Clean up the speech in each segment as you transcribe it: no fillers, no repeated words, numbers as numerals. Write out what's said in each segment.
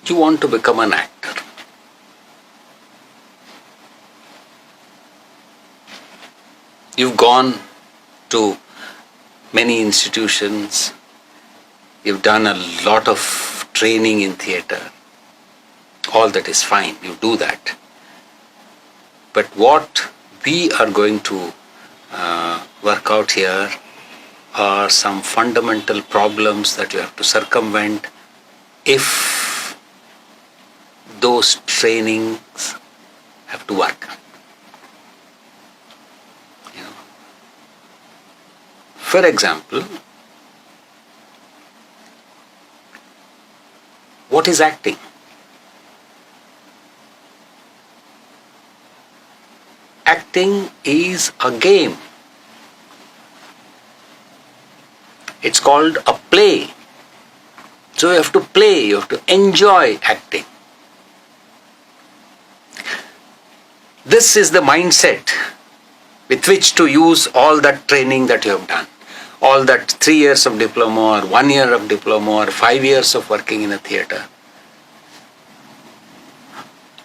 you want to become an actor. You've gone to many institutions, you've done a lot of training in theatre. All that is fine, you do that. But what we are going to work out here are some fundamental problems that you have to circumvent if those trainings have to work. For example, what is acting? Acting is a game. It's called a play. So you have to play, you have to enjoy acting. This is the mindset with which to use all that training that you have done. All that 3 years of diploma or 1 year of diploma or 5 years of working in a theatre.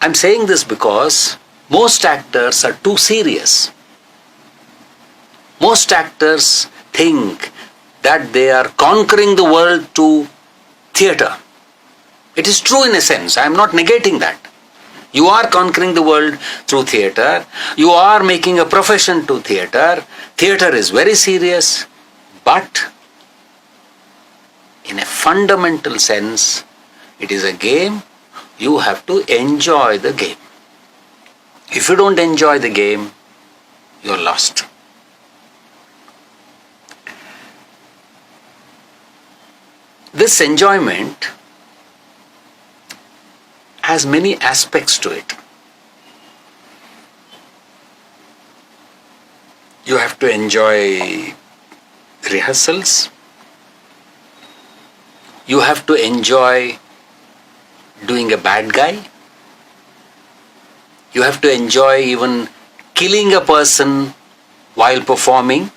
I'm saying this because most actors are too serious. Most actors think that they are conquering the world through theatre. It is true in a sense, I am not negating that. You are conquering the world through theatre. You are making a profession to theatre. Theatre is very serious. But in a fundamental sense, it is a game. You have to enjoy the game. If you don't enjoy the game, you're lost. This enjoyment has many aspects to it. You have to enjoy rehearsals. You have to enjoy doing a bad guy. You have to enjoy even killing a person while performing.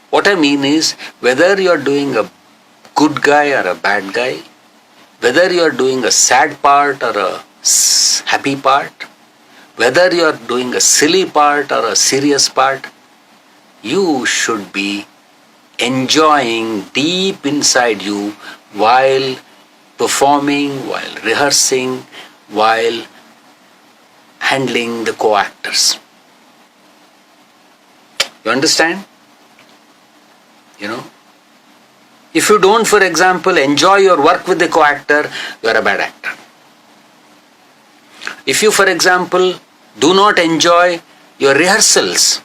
What I mean is, whether you are doing a good guy or a bad guy, whether you are doing a sad part or a happy part, whether you are doing a silly part or a serious part, you should be enjoying deep inside you while performing, while rehearsing, while handling the co-actors. You understand? If you don't, for example, enjoy your work with the co-actor, you are a bad actor. If you, for example, do not enjoy your rehearsals,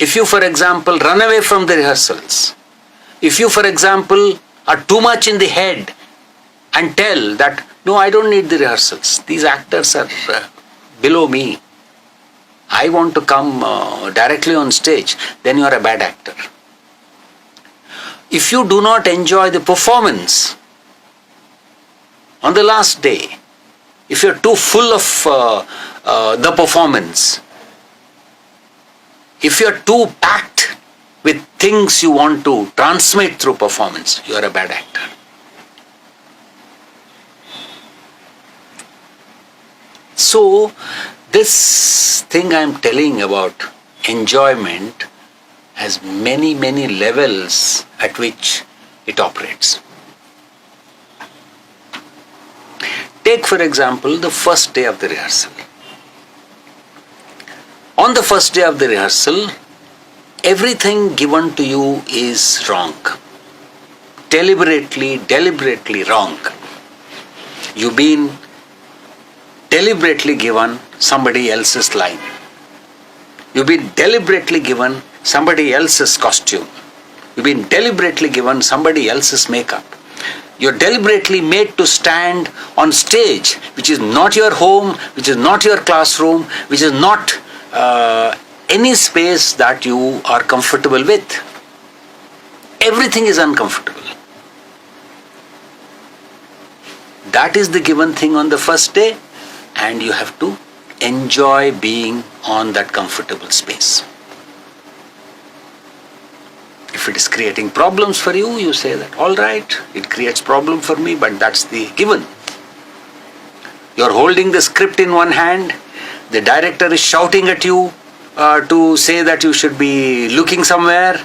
if you, for example, run away from the rehearsals, if you, for example, are too much in the head and tell that, no, I don't need the rehearsals, these actors are below me, I want to come directly on stage, then you are a bad actor. If you do not enjoy the performance on the last day, if you are too full of the performance, if you are too packed with things you want to transmit through performance, you are a bad actor. So, this thing I am telling about enjoyment has many, many levels at which it operates. Take, for example, the first day of the rehearsal. On the first day of the rehearsal, everything given to you is wrong. Deliberately wrong. You've been deliberately given somebody else's line. You've been deliberately given somebody else's costume. You've been deliberately given somebody else's makeup. You're deliberately made to stand on stage, which is not your home, which is not your classroom, which is not any space that you are comfortable with. Everything is uncomfortable. That is the given thing on the first day, and you have to enjoy being on that comfortable space. If If it is creating problems for you, you say that, all right, it creates problem for me, but that's the given. You're holding the script in one hand, the director is shouting at you to say that you should be looking somewhere,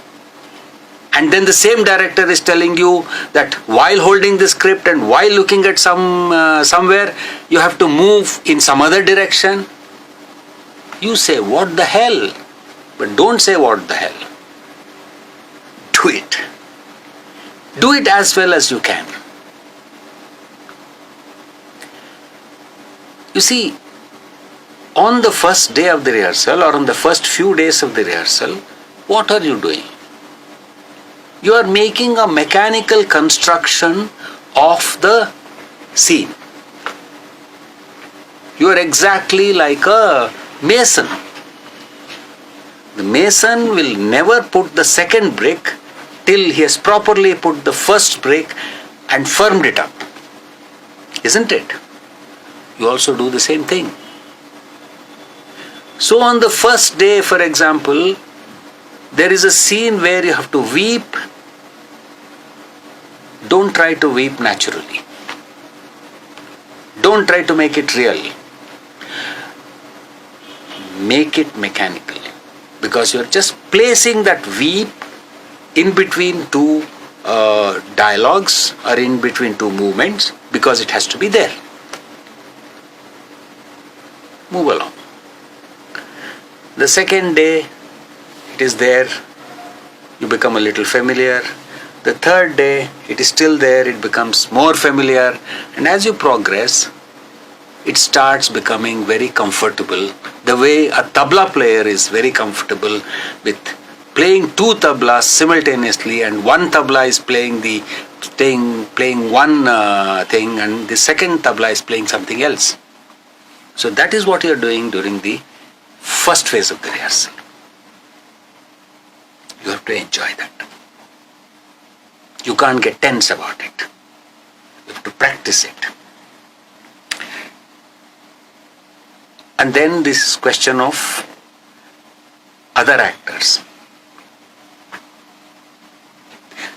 and then the same director is telling you that while holding the script and while looking at somewhere, you have to move in some other direction. You say, what the hell? But don't say what the hell. Do it. Do it as well as you can. You see, on the first day of the rehearsal or on the first few days of the rehearsal, what are you doing? You are making a mechanical construction of the scene. You are exactly like a mason. The mason will never put the second brick till he has properly put the first brick and firmed it up. Isn't it? You also do the same thing. So on the first day, for example, there is a scene where you have to weep. Don't try to weep naturally. Don't try to make it real. Make it mechanical. Because you're just placing that weep in between two dialogues or in between two movements because it has to be there. Move along. The second day, it is there, you become a little familiar. The third day, it is still there, it becomes more familiar. And as you progress, it starts becoming very comfortable. The way a tabla player is very comfortable with playing two tablas simultaneously, and one tabla is playing one thing, and the second tabla is playing something else. So that is what you are doing during the first phase of the rehearsal. You have to enjoy that. You can't get tense about it. You have to practice it. And then this question of other actors.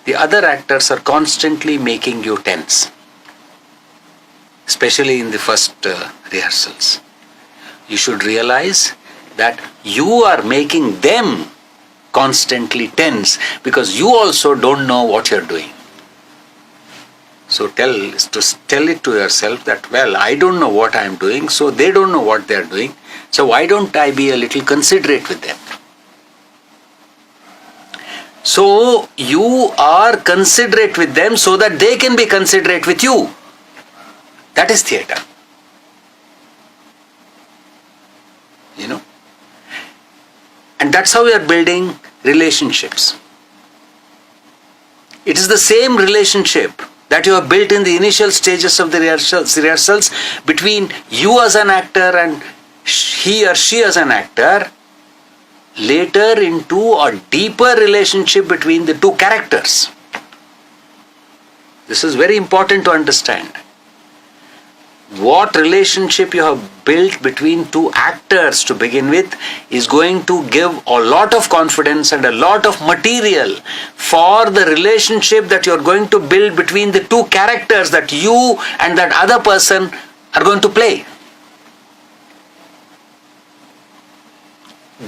The other actors are constantly making you tense, especially in the first rehearsals. You should realize that you are making them constantly tense because you also don't know what you're doing. So tell it to yourself that, well, I don't know what I'm doing, so they don't know what they're doing, so why don't I be a little considerate with them? So you are considerate with them so that they can be considerate with you. That is theatre. You know? And that's how we are building relationships. It is the same relationship that you have built in the initial stages of the rehearsals between you as an actor and he or she as an actor, later into a deeper relationship between the two characters. This is very important to understand. What relationship you have built between two actors to begin with is going to give a lot of confidence and a lot of material for the relationship that you are going to build between the two characters that you and that other person are going to play.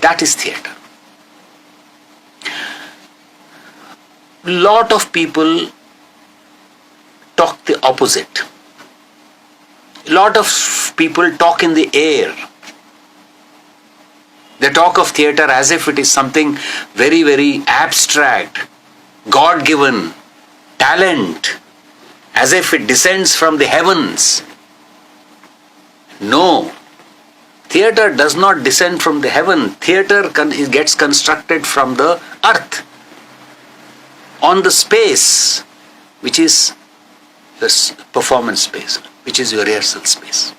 That is theatre. Lot of people talk the opposite. A lot of people talk in the air. They talk of theatre as if it is something very, very abstract, God-given talent, as if it descends from the heavens. No. Theatre does not descend from the heaven. Theatre gets constructed from the earth, on the space, which is the performance space, which is your rehearsal space.